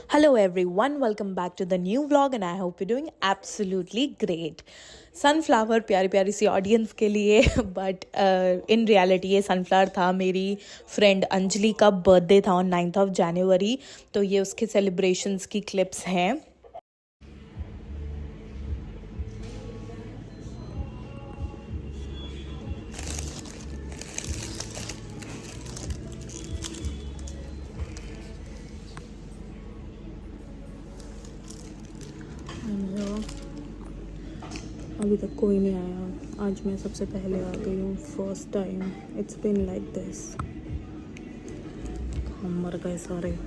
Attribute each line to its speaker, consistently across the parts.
Speaker 1: Hello everyone, welcome back to the new vlog and I hope you're doing absolutely great. Sunflower प्यारी प्यारी सी audience के लिए but in reality ये sunflower था मेरी फ्रेंड अंजलि का बर्थडे था ऑन 9th of January, तो ये उसके सेलिब्रेशंस की क्लिप्स हैं. अभी तक कोई नहीं आया. आज मैं सबसे पहले आ गई हूँ, first time. It's been like this. हम मर गए सारे.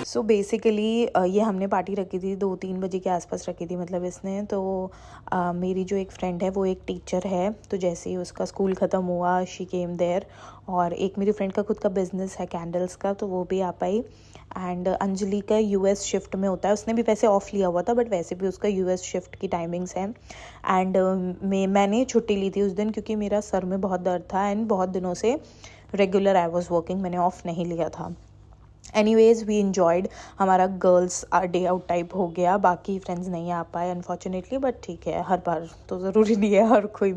Speaker 1: सो बेसिकली ये हमने पार्टी रखी थी 2-3 बजे के आसपास रखी थी, मतलब इसने तो मेरी जो एक फ्रेंड है वो एक टीचर है, तो जैसे ही उसका स्कूल ख़त्म हुआ शी केम देयर. और एक मेरी फ्रेंड का खुद का बिजनेस है कैंडल्स का, तो वो भी आ पाई. एंड अंजलि का यूएस शिफ्ट में होता है, उसने भी वैसे ऑफ लिया हुआ था बट वैसे भी उसका यूएस शिफ्ट की टाइमिंग्स हैं. एंड मैंने छुट्टी ली थी उस दिन क्योंकि मेरा सर में बहुत दर्द था एंड बहुत दिनों से रेगुलर आई वॉज वर्किंग, मैंने ऑफ नहीं लिया था. Anyways we enjoyed. हमारा गर्ल्स डे आउट टाइप हो गया. बाकी फ्रेंड्स नहीं आ पाए अनफॉर्चुनेटली, बट ठीक है, हर बार तो ज़रूरी नहीं है हर कोई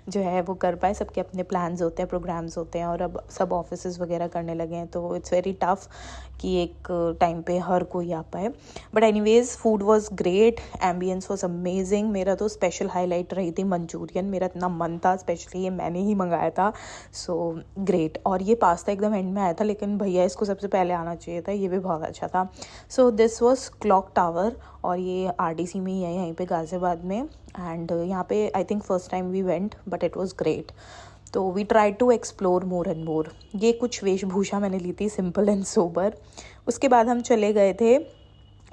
Speaker 1: जो है वो कर पाए. सबके अपने प्लान्स होते हैं, प्रोग्राम्स होते हैं और अब सब ऑफिसेज वगैरह करने लगे हैं, तो इट्स वेरी टफ कि एक टाइम पे हर कोई आ पाए. But anyways food was great, ambience was amazing. मेरा तो स्पेशल हाईलाइट रही थी मंचूरियन. मेरा इतना मन था, स्पेशली ये मैंने ही मंगाया था, सो ग्रेट. और ये पास्ता एकदम एंड में आया था, लेकिन भैया इसको सबसे पहले आना चाहिए था, ये भी बहुत अच्छा था. So this was clock tower और ये आरडीसी में ही है, यहीं पे गाज़ियाबाद में. एंड यहाँ पे I think first time we went but it was great. तो we try to explore more and more. ये कुछ वेशभूषा मैंने ली थी, सिंपल एंड सोबर. उसके बाद हम चले गए थे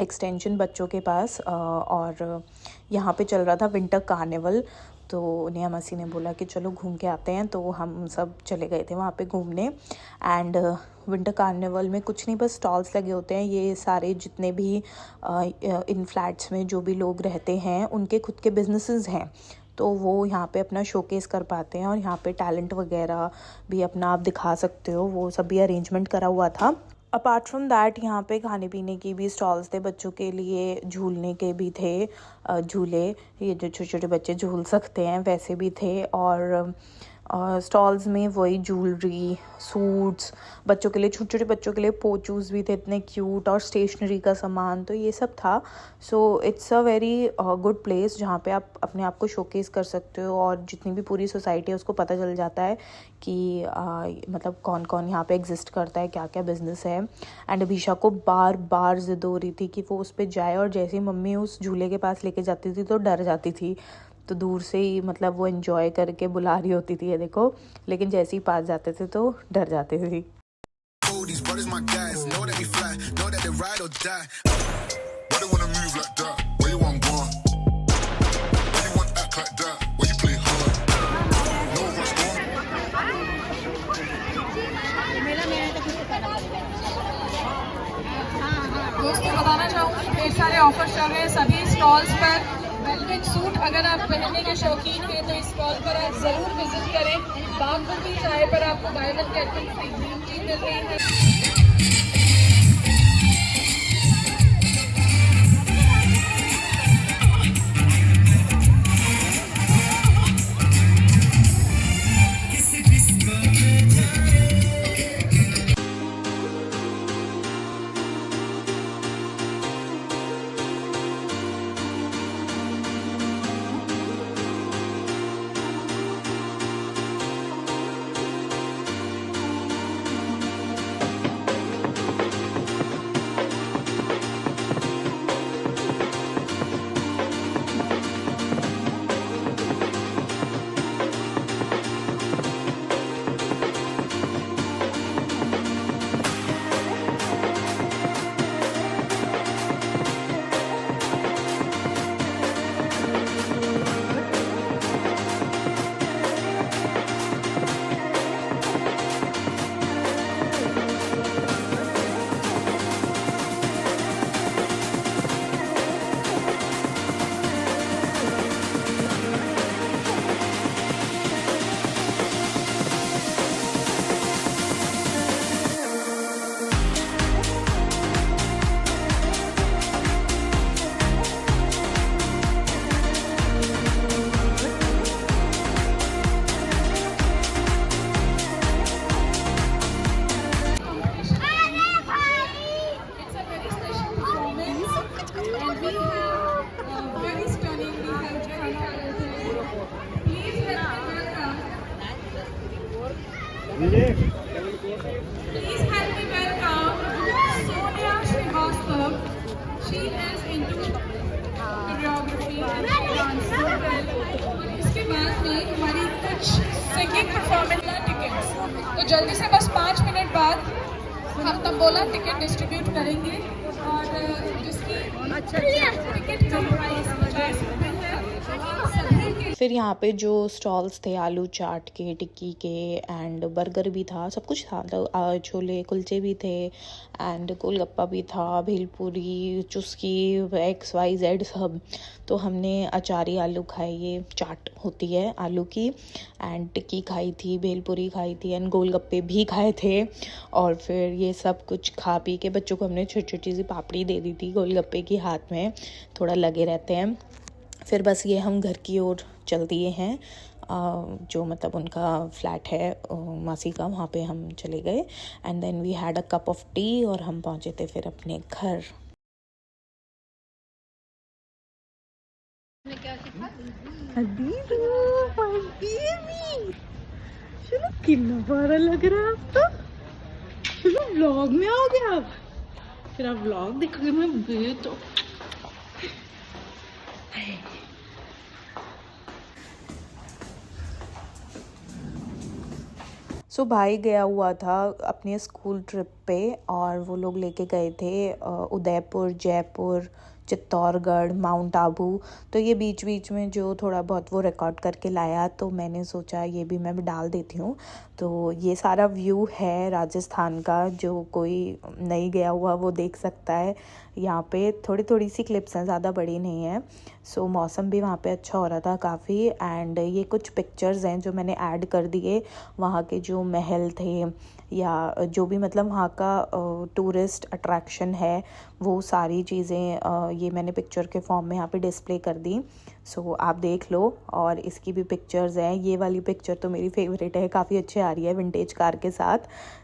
Speaker 1: एक्सटेंशन बच्चों के पास और यहाँ पे चल रहा था विंटर कार्निवल. तो नेहा मसी ने बोला कि चलो घूम के आते हैं, तो हम सब चले गए थे वहाँ पे घूमने. एंड विंटर कार्निवल में कुछ नहीं, बस स्टॉल्स लगे होते हैं. ये सारे जितने भी इन फ्लैट्स में जो भी लोग रहते हैं उनके खुद के बिजनेसेस हैं, तो वो यहाँ पे अपना शोकेस कर पाते हैं और यहाँ पे टैलेंट वगैरह भी अपना आप दिखा सकते हो. वो सब भी अरेंजमेंट करा हुआ था. अपार्ट फ्रॉम दैट यहाँ पे खाने पीने की भी स्टॉल्स थे, बच्चों के लिए झूलने के भी थे झूले, ये जो छोटे छोटे बच्चे झूल सकते हैं वैसे भी थे. और स्टॉल्स में वही ज्वेलरी, सूट्स, बच्चों के लिए छोटे छोटे बच्चों के लिए पोचूज़ भी थे इतने क्यूट, और स्टेशनरी का सामान, तो ये सब था. So it's a very good place जहाँ पे आप अपने आप को शोकेस कर सकते हो और जितनी भी पूरी सोसाइटी है उसको पता चल जाता है कि मतलब कौन कौन यहाँ पे एग्जिस्ट करता है, क्या क्या बिजनेस है. एंड अभिषा को बार बार जिद हो रही थी कि वो उस पर जाए, और जैसे ही मम्मी उस झूले के पास लेके जाती थी तो डर जाती थी, तो दूर से ही मतलब वो एंजॉय करके बुला रही होती थी ये देखो, लेकिन जैसे ही पास जाते थे तो डर जाते थे.
Speaker 2: दोस्तों बताना चाहूँगी ढेर सारे ऑफर चल रहे हैं सभी स्टॉल्स पर. वेलवेट सूट अगर आप पहनने के शौकीन हैं तो इस स्टॉल पर आप ज़रूर विजिट करें. बागमती चाय पर आपको buy one get one free green tea मिल रही है. Please help me welcome Sonia Srivastava. She is into choreography and she dances well. और इसके बाद में हमारी कुछ सिंगिंग परफॉर्मेंस टिकट्स, तो जल्दी से बस 5 मिनट बाद हम तब बोला टिकट डिस्ट्रीब्यूट करेंगे और जिसकी टिकट का प्राइस 50 रुपये है। सभी के
Speaker 1: फिर यहाँ पे जो स्टॉल्स थे आलू चाट के, टिक्की के एंड बर्गर भी था, सब कुछ था। छोले कुलचे भी थे एंड गोलगप्पा भी था, भेलपूरी, चुस्की, XYZ सब। तो हमने अचारी आलू खाए, ये चाट होती है आलू की, एंड टिक्की खाई थी, भेलपूरी खाई थी एंड गोलगप्पे भी खाए थे। और फिर ये सब कुछ खा पी के बच्चों को हमने छोटी छोटी सी पापड़ी दे दी थी गोलगप्पे की, हाथ में थोड़ा लगे रहते हैं। फिर बस ये हम घर की ओर चल दिए हैं, जो मतलब उनका फ्लैट है मासी का, वहाँ पे हम चले गए and then we had a cup of tea और हम पहुँचे थे फिर अपने घर। चलो कितना प्यारा लग रहा है आप तो। चलो व्लॉग में आओ गया आप, फिर आप व्लॉग देखोगे। मैं बे तो सो भाई गया हुआ था अपने स्कूल ट्रिप पे और वो लोग लेके गए थे उदयपुर, जयपुर, चित्तौड़गढ़, माउंट आबू। तो ये बीच बीच में जो थोड़ा बहुत वो रिकॉर्ड करके लाया, तो मैंने सोचा ये भी मैं डाल देती हूँ। तो ये सारा व्यू है राजस्थान का, जो कोई नहीं गया हुआ वो देख सकता है। यहाँ पे थोड़ी थोड़ी सी क्लिप्स हैं, ज़्यादा बड़ी नहीं है। सो मौसम भी वहाँ पे अच्छा हो रहा था काफ़ी। एंड ये कुछ पिक्चर्स हैं जो मैंने ऐड कर दिए, वहाँ के जो महल थे या जो भी मतलब वहाँ का टूरिस्ट अट्रैक्शन है, वो सारी चीज़ें ये मैंने पिक्चर के फॉर्म में यहाँ पे डिस्प्ले कर दी। सो आप देख लो। और इसकी भी पिक्चर्स हैं, ये वाली पिक्चर तो मेरी फेवरेट है, काफ़ी अच्छी आ रही है विंटेज कार के साथ।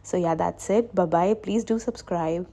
Speaker 1: So yeah that's it, bye bye, please do subscribe.